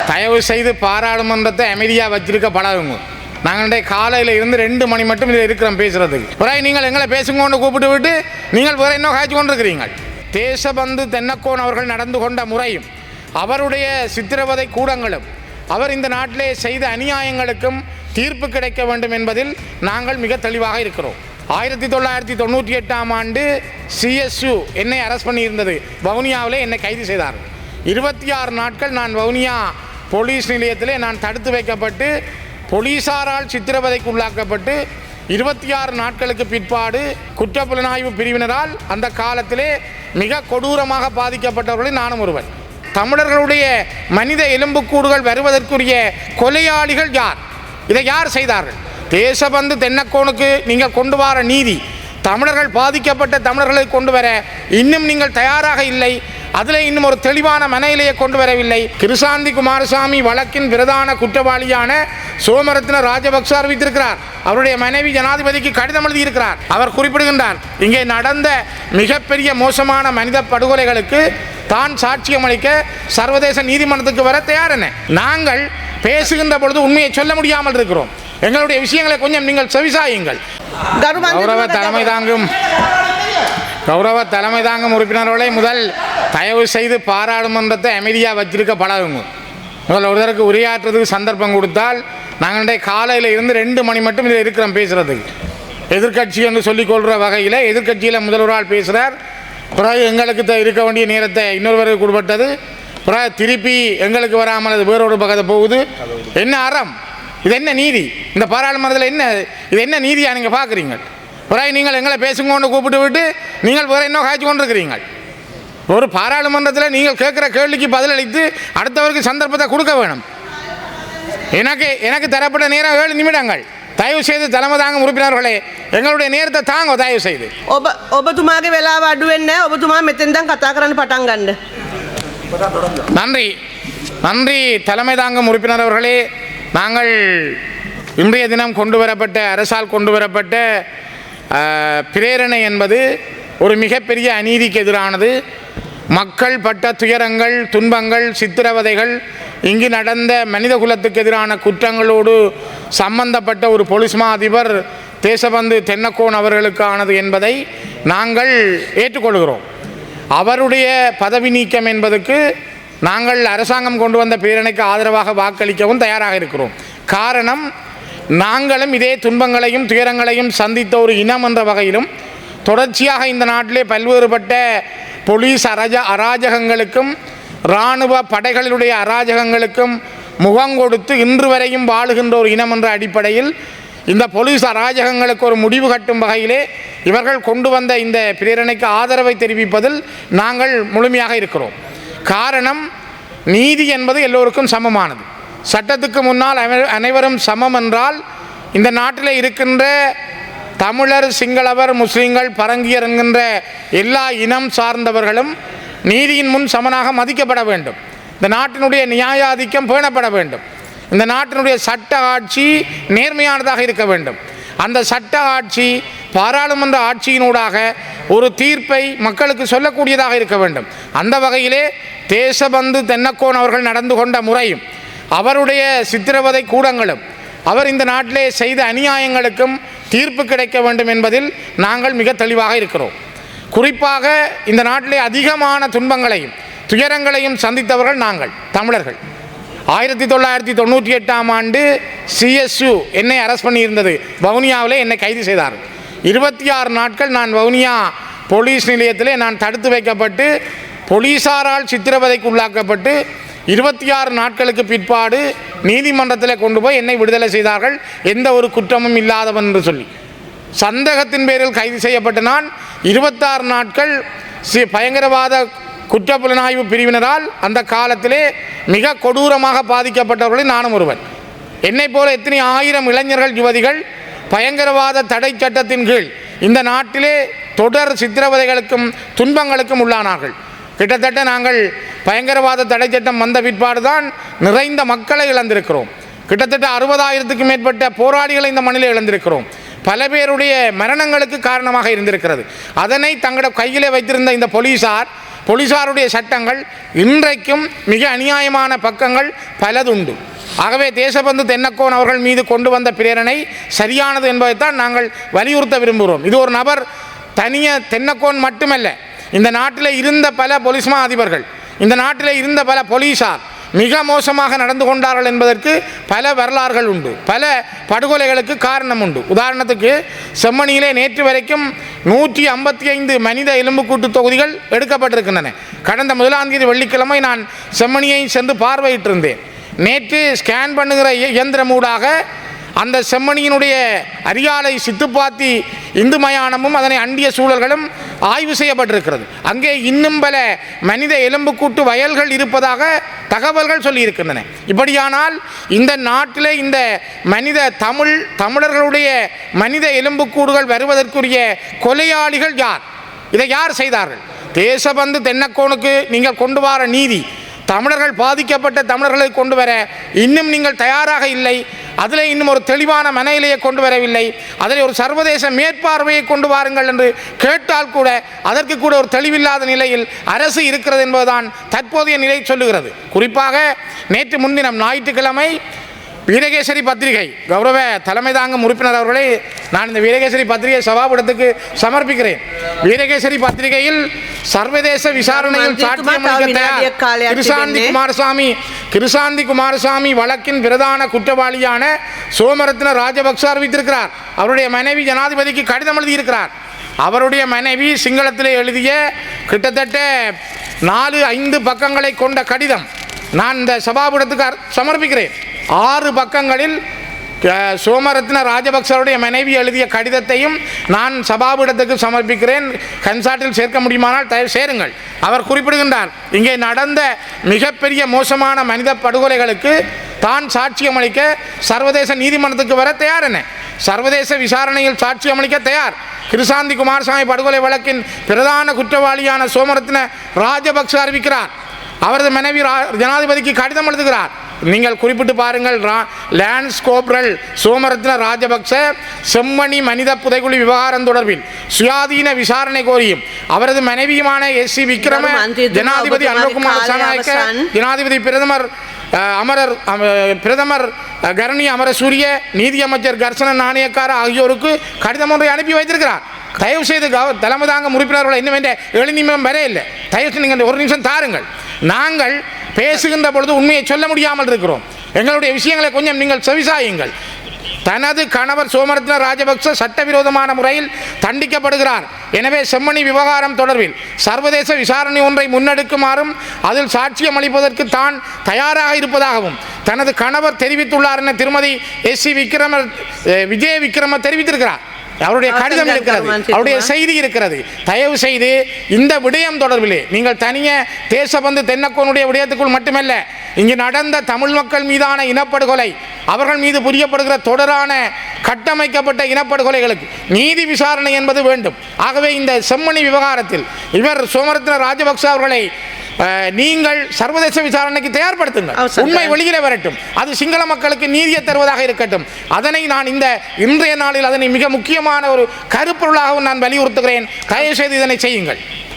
தயவு செய்து பாராளுமன்றத்தை அமைதியாக வச்சிருக்க பழகுங்க. நாங்கள் காலையில் இருந்து 2 மணி மட்டும் இதில் இருக்கிறோம் பேசுகிறதுக்கு. பிறகு நீங்கள் எங்களை பேசுங்கன்னு கூப்பிட்டு விட்டு நீங்கள் வேறு இன்னும் காய்ச்சி கொண்டிருக்கிறீங்க. தேசபந்து தென்னக்கோன் அவர்கள் நடந்து கொண்ட முறையும் அவருடைய சித்திரவதை கூடங்களும் அவர் இந்த நாட்டிலே செய்த அநியாயங்களுக்கும் தீர்ப்பு கிடைக்க வேண்டும் என்பதில் நாங்கள் மிக தெளிவாக இருக்கிறோம். 1998ஆம் ஆண்டு CSU என்னை அரெஸ்ட் பண்ணியிருந்தது. வவுனியாவில் என்னை கைது செய்தார். 26 நாட்கள் நான் வவுனியா போலீஸ் நிலையத்திலே நான் தடுத்து வைக்கப்பட்டு போலீசாரால் சித்திரவதைக்கு உள்ளாக்கப்பட்டு 26 நாட்களுக்கு பிற்பாடு குற்றப்புலனாய்வு பிரிவினரால் அந்த காலத்திலே மிக கொடூரமாக பாதிக்கப்பட்டவர்களில் நானும் ஒருவன். தமிழர்களுடைய மனித எலும்புக்கூடுகள் வருவதற்குரிய கொலையாளிகள் யார்? இதை யார் செய்தார்கள்? தேசபந்து தென்னக்கோனுக்கு நீங்கள் கொண்டு வர நீதி, தமிழர்கள் பாதிக்கப்பட்ட தமிழர்களை கொண்டு வர இன்னும் நீங்கள் தயாராக இல்லை. அதில் இன்னும் ஒரு தெளிவான மனநிலையை கொண்டு வரவில்லை. கிருசாந்தி குமாரசாமி வழக்கின் பிரதான குற்றவாளியான சோமரத்ன ராஜபக்ச அறிவித்திருக்கிறார். அவருடைய மனைவி ஜனாதிபதிக்கு கடிதம் எழுதியிருக்கிறார். அவர் குறிப்பிடுகின்றார், இங்கே நடந்த மிகப்பெரிய மோசமான மனித படுகொலைகளுக்கு தான் சாட்சியம் அளிக்க சர்வதேச நீதிமன்றத்துக்கு வர தயார் என நாங்கள் பேசுகின்ற பொழுது உண்மையை சொல்ல முடியாமல் இருக்கிறோம். எங்களுடைய விஷயங்களை கொஞ்சம் நீங்கள் செவிசாயுங்கள். கௌரவ தலைமை தாங்கும் உறுப்பினர்களை முதல் தயவு செய்து பாராளுமன்றத்தை அமைதியாக வச்சிருக்க பழகுங்க. முதல் ஒருத்தருக்கு உரையாற்றுறதுக்கு சந்தர்ப்பம் கொடுத்தால் நாங்கள் காலையில் இருந்து 2 மணி மட்டும் இதில் இருக்கிறோம் பேசுகிறதுக்கு. எதிர்கட்சி என்று சொல்லிக்கொள்கிற வகையில் எதிர்கட்சியில் முதல்வரால் பேசுகிறார். பிறகு எங்களுக்கு இருக்க வேண்டிய நேரத்தை இன்னொருவருக்கு கொடுப்பட்டது. பிறகு திருப்பி எங்களுக்கு வராமல் அது வேறொரு பக்கத்தை போகுது. என்ன அறம்? இது என்ன நீதி? இந்த பாராளுமன்றத்தில் என்ன இது என்ன நீதியாக நீங்கள் பார்க்குறீங்க? பிறகு நீங்கள் எங்களை பேசுங்கன்னு கூப்பிட்டு விட்டு நீங்கள் வேறு இன்னும் காய்ச்சி கொண்டிருக்கிறீங்க. ஒரு பாராளுமன்றத்தில் நீங்கள் கேட்குற கேள்விக்கு பதிலளித்து அடுத்தவருக்கு சந்தர்ப்பத்தை கொடுக்க வேணும். எனக்கு தரப்பட்ட நேரம் 7 நிமிடங்கள். தயவு செய்து தலைமை தாங்கும் உறுப்பினர்களே எங்களுடைய நேரத்தை தாங்க தயவு செய்து. ඔබතුමාගේ වෙලාව අඩු වෙන්නේ නැහැ. ඔබතුමා මෙතෙන් දැන් කතා කරන්න පටන් ගන්න. நன்றி தலைமை தாங்கும் உறுப்பினர் அவர்களே. நாங்கள் இன்றைய தினம் அரசால் கொண்டு வரப்பட்ட பிரேரணை என்பது ஒரு மிகப்பெரிய அநீதிக்கு எதிரானது. மக்கள் பட்ட துயரங்கள், துன்பங்கள், சித்திரவதைகள், இங்கு நடந்த மனித குலத்துக்கு எதிரான குற்றங்களோடு சம்பந்தப்பட்ட ஒரு போலீஸ் மா அதிபர் தேசபந்து தென்னக்கோன் அவர்களுக்கானது என்பதை நாங்கள் ஏற்றுக்கொள்கிறோம். அவருடைய பதவி நீக்கம் என்பதற்கு நாங்கள் அரசாங்கம் கொண்டு வந்த பிரேரணைக்கு ஆதரவாக வாக்களிக்கவும் தயாராக இருக்கிறோம். காரணம், நாங்களும் இதே துன்பங்களையும் துயரங்களையும் சந்தித்த ஒரு இனம் என்ற வகையிலும் தொடர்ச்சியாக இந்த நாட்டிலே பல்வேறுபட்ட போலீஸ் அராஜகங்களுக்கும் இராணுவ படைகளினுடைய அராஜகங்களுக்கும் முகம் கொடுத்து இன்று வரையும் வாழுகின்ற ஒரு இனம் என்ற அடிப்படையில் இந்த போலீஸ் அராஜகங்களுக்கு ஒரு முடிவு கட்டும் வகையிலே இவர்கள் கொண்டு வந்த இந்த பிரேரணைக்கு ஆதரவை தெரிவிப்பதில் நாங்கள் முழுமையாக இருக்கிறோம். காரணம், நீதி என்பது எல்லோருக்கும் சமமானது. சட்டத்துக்கு முன்னால் அனைவரும் சமம் என்றால் இந்த நாட்டில் இருக்கின்ற தமிழர், சிங்களவர், முஸ்லீம்கள், பரங்கியர் என்கின்ற எல்லா இனம் சார்ந்தவர்களும் நீதியின் முன் சமனாக மதிக்கப்பட வேண்டும். இந்த நாட்டினுடைய நியாயாதிக்கம் பேணப்பட வேண்டும். இந்த நாட்டினுடைய சட்ட ஆட்சி நேர்மையானதாக இருக்க வேண்டும். அந்த சட்ட ஆட்சி பாராளுமன்ற ஆட்சியினூடாக ஒரு தீர்ப்பை மக்களுக்கு சொல்லக்கூடியதாக இருக்க வேண்டும். அந்த வகையிலே தேசபந்து தென்னக்கோன் அவர்கள் நடந்து கொண்ட முறையும் அவருடைய சித்திரவதை கூடங்களும் அவர் இந்த நாட்டிலே செய்த அநியாயங்களுக்கும் தீர்ப்பு கிடைக்க வேண்டும் என்பதில் நாங்கள் மிக தெளிவாக இருக்கிறோம். குறிப்பாக இந்த நாட்டிலே அதிகமான துன்பங்களையும் துயரங்களையும் சந்தித்தவர்கள் நாங்கள் தமிழர்கள். 1998ஆம் ஆண்டு CSU என்னை அரெஸ்ட் பண்ணியிருந்தது. வவுனியாவில் என்னை கைது செய்தார். 26 நாட்கள் நான் வவுனியா போலீஸ் நிலையத்திலே நான் தடுத்து வைக்கப்பட்டு போலீசாரால் சித்திரவதைக்கு உள்ளாக்கப்பட்டு 26 நாட்களுக்கு பிற்பாடு நீதிமன்றத்தில் கொண்டு போய் என்னை விடுதலை செய்தார்கள். எந்த ஒரு குற்றமும் இல்லாதவன் என்று சொல்லி சந்தேகத்தின் பேரில் கைது செய்யப்பட்ட நான் 26 நாட்கள் பயங்கரவாத குற்றப்புலனாய்வு பிரிவினரால் அந்த காலத்திலே மிக கொடூரமாக பாதிக்கப்பட்டவர்களில் நானும் ஒருவன். என்னை போல எத்தனை ஆயிரம் இளைஞர்கள், யுவதிகள் பயங்கரவாத தடை சட்டத்தின் கீழ் இந்த நாட்டிலே தொடர் சித்திரவதைகளுக்கும் துன்பங்களுக்கும் உள்ளானார்கள். கிட்டத்தட்ட நாங்கள் பயங்கரவாத தடை சட்டம் வந்த பிற்பாடு தான் நிறைந்த மக்களை இழந்திருக்கிறோம். கிட்டத்தட்ட 60,000க்கும் மேற்பட்ட போராளிகளை இந்த மண்ணில் இழந்திருக்கிறோம். பல பேருடைய மரணங்களுக்கு காரணமாக இருந்திருக்கிறது. அதனை தங்களோட கையிலே வைத்திருந்த இந்த போலீசார் போலீசாருடைய சட்டங்கள் இன்றைக்கும் மிக அநியாயமான பக்கங்கள் பலதுண்டு. ஆகவே தேசபந்து தென்னக்கோன் அவர்கள் மீது கொண்டு வந்த பிரேரணை சரியானது என்பதைத்தான் நாங்கள் வலியுறுத்த விரும்புகிறோம். இது ஒரு நபர் தனிய தென்னக்கோன் மட்டுமல்ல, இந்த நாட்டில் இருந்த பல போலீஸ் மா அதிபர்கள், இந்த நாட்டில் இருந்த பல போலீசார் மிக மோசமாக நடந்து கொண்டார்கள் என்பதற்கு பல வரலாறுகள் உண்டு, பல படுகொலைகளுக்கு காரணம் உண்டு. உதாரணத்துக்கு செம்மணியிலே நேற்று வரைக்கும் 155 மனித எலும்புக்கூட்டு தொகுதிகள் எடுக்கப்பட்டிருக்கின்றன. கடந்த 1ஆம் தேதி வெள்ளிக்கிழமை நான் செம்மணியை சென்று பார்வையிட்டிருந்தேன். நேற்று ஸ்கேன் பண்ணுகிற இயந்திரமூடாக அந்த செம்மணியினுடைய அரியாலை சித்துப்பாத்தி இந்து மயானமும் அதனை அண்டிய சூழல்களும் ஆய்வு செய்யப்பட்டிருக்கிறது. அங்கே இன்னும் பல மனித எலும்புக்கூட்டு வயல்கள் இருப்பதாக தகவல்கள் சொல்லியிருக்கின்றன. இப்படியானால் இந்த நாட்டில் இந்த தமிழர்களுடைய மனித எலும்புக்கூடுகள் வருவதற்குரிய கொலையாளிகள் யார்? இதை யார் செய்தார்கள்? தேசபந்து தென்னக்கோனுக்கு நீங்கள் கொண்டு வர நீதி, தமிழர்கள் பாதிக்கப்பட்ட தமிழர்களை கொண்டு வர இன்னும் நீங்கள் தயாராக இல்லை. அதில் இன்னும் ஒரு தெளிவான மனநிலையை கொண்டு வரவில்லை. அதில் ஒரு சர்வதேச மேற்பார்வையை கொண்டு வாருங்கள் என்று கேட்டால் கூட அதற்கு கூட ஒரு தெளிவில்லாத நிலையில் அரசு இருக்கிறது என்பதுதான் தற்போதைய நிலை சொல்லுகிறது. குறிப்பாக நேற்று முன்தினம் ஞாயிற்றுக்கிழமை வீரகேசரி பத்திரிகை கௌரவ தலைமை தாங்கும் உறுப்பினர் அவர்களை நான் இந்த வீரகேசரி பத்திரிகை சபாபீடத்துக்கு சமர்ப்பிக்கிறேன். வீரகேசரி பத்திரிகையில் சர்வதேச விசாரணையில் சாட்சியம் அளிக்க கிருசாந்தி குமாரசாமி வழக்கின் பிரதான குற்றவாளியான சோமரத்ன ராஜபக்ச அறிவித்திருக்கிறார். அவருடைய மனைவி ஜனாதிபதிக்கு கடிதம் எழுதியிருக்கிறார். அவருடைய மனைவி சிங்களத்திலே எழுதிய கிட்டத்தட்ட 4-5 பக்கங்களை கொண்ட கடிதம் நான் இந்த சபாபீடத்துக்கு சமர்ப்பிக்கிறேன். 6 பக்கங்களில் சோமரத்ன ராஜபக்சருடைய மனைவி எழுதிய கடிதத்தையும் நான் சபாபீடத்துக்கு சமர்ப்பிக்கிறேன். கன்சாட்டில் சேர்க்க முடியுமானால் தயவு சேருங்கள். அவர் குறிப்பிடுகின்றார், இங்கே நடந்த மிகப்பெரிய மோசமான மனித படுகொலைகளுக்கு தான் சாட்சியம் அளிக்க சர்வதேச நீதிமன்றத்துக்கு வர தயார் என, சர்வதேச விசாரணையில் சாட்சியம் அளிக்க தயார். கிருசாந்தி குமாரசாமி படுகொலை வழக்கின் பிரதான குற்றவாளியான சோமரத்ன ராஜபக்ச அறிவிக்கிறார். அவரது மனைவி ஜனாதிபதிக்கு கடிதம் எழுதுகிறார். நீங்கள் குறிப்பிட்டு பாருங்கள், லான்ஸ் கோப்ரல் சோமரத்ன ராஜபக்ச செம்மணி மனித புதைகுழி விவகாரம் தொடர்பில் சுயாதீன விசாரணை கோரியும் அவரது மனைவியுமான எஸ்.சி. விக்ரம, ஜனாதிபதி அனுரகுமார் சனாயக்க, ஜனாதிபதி பிரதமர் கரணி அமரசூரிய, நீதியமைச்சர் கர்சன நாணயக்கார ஆகியோருக்கு கடிதம் ஒன்றை அனுப்பி வைத்திருக்கிறார். தயவு செய்து தலைமை தாங்கும் உறுப்பினர்களை இன்னும் என்ற 7 நிமிடம் வர இல்லை. தயவு செய்து நீங்கள் 1 நிமிஷம் தாருங்கள். நாங்கள் பேசுகின்ற பொழுது உண்மையை சொல்ல முடியாமல் இருக்கிறோம். எங்களுடைய விஷயங்களை கொஞ்சம் நீங்கள் செவிசாயுங்கள். தனது கணவர் சோமரத்ன ராஜபக்ச சட்டவிரோதமான முறையில் தண்டிக்கப்படுகிறார். எனவே செம்மணி விவகாரம் தொடர்பில் சர்வதேச விசாரணை ஒன்றை முன்னெடுக்குமாறும் அதில் சாட்சியம் அளிப்பதற்கு தான் தயாராக இருப்பதாகவும் தனது கணவர் தெரிவித்துள்ளார் என திருமதி எஸ்.சி. விஜய விக்ரம தெரிவித்திருக்கிறார். அவருடைய கடிதம் இருக்கிறது, அவருடைய செய்தி இருக்கிறது. தயவு செய்து இந்த விடயம் தொடர்பிலே நீங்கள் தனியே தேசபந்து தென்னக்கோனுடைய விடயத்துக்குள் மட்டுமல்ல, இங்கு நடந்த தமிழ் மக்கள் மீதான இனப்படுகொலை, அவர்கள் மீது புரியப்படுகிற தொடரான கட்டமைக்கப்பட்ட இனப்படுகொலைகளுக்கு நீதி விசாரணை என்பது வேண்டும். ஆகவே இந்த செம்மணி விவகாரத்தில் இவர் சோமரத்ன ராஜபக்ச அவர்களை நீங்கள் சர்வதேச விசாரணைக்கு தயார்படுத்துங்கள். உண்மை வெளியில வரட்டும். அது சிங்கள மக்களுக்கு நீதியை தருவதாக இருக்கட்டும். அதனை நான் இன்றைய நாளில் அதனை மிக முக்கியமான ஒரு கருப்பொருளாகவும் நான் வலியுறுத்துகிறேன். தயவு செய்து இதனை செய்யுங்கள்.